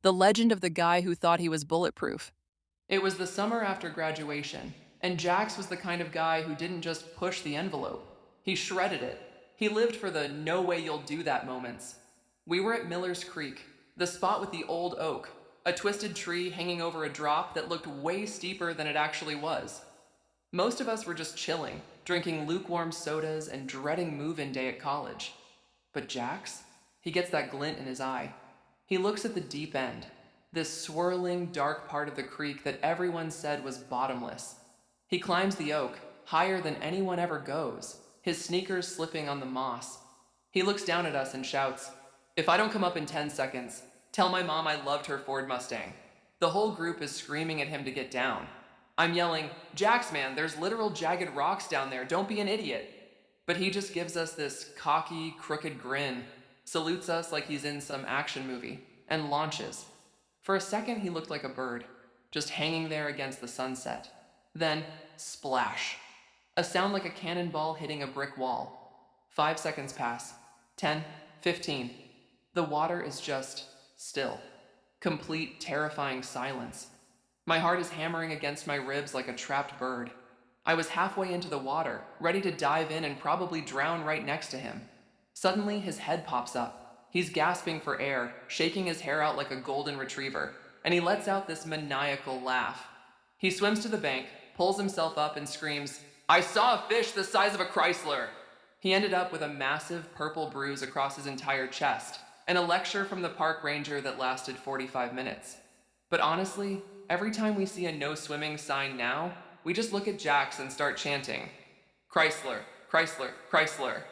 The legend of the guy who thought he was bulletproof. It was the summer after graduation, and Jax was the kind of guy who didn't just push the envelope, he shredded it. He lived for the no way you'll do that moments. We were at Miller's Creek, the spot with the old oak, a twisted tree hanging over a drop that looked way steeper than it actually was. Most of us were just chilling, drinking lukewarm sodas and dreading move-in day at college. But Jax, he gets that glint in his eye. He looks at the deep end, this swirling, dark part of the creek that everyone said was bottomless. He climbs the oak, higher than anyone ever goes, his sneakers slipping on the moss. He looks down at us and shouts, "If I don't come up in 10 seconds, tell my mom I loved her Ford Mustang." The whole group is screaming at him to get down. I'm yelling, "Jax, man, there's literal jagged rocks down there, don't be an idiot." But he just gives us this cocky, crooked grin, salutes us like he's in some action movie, and launches. For a second, he looked like a bird, just hanging there against the sunset. Then, splash. A sound like a cannonball hitting a brick wall. 5 seconds pass. 10, 15. The water is just still. Complete, terrifying silence. My heart is hammering against my ribs like a trapped bird. I was halfway into the water, ready to dive in and probably drown right next to him. Suddenly, his head pops up. He's gasping for air, shaking his hair out like a golden retriever, and he lets out this maniacal laugh. He swims to the bank, pulls himself up, and screams, "I saw a fish the size of a Chrysler!" He ended up with a massive purple bruise across his entire chest, and a lecture from the park ranger that lasted 45 minutes. But honestly, every time we see a no swimming sign now, we just look at Jax and start chanting, "Chrysler, Chrysler, Chrysler."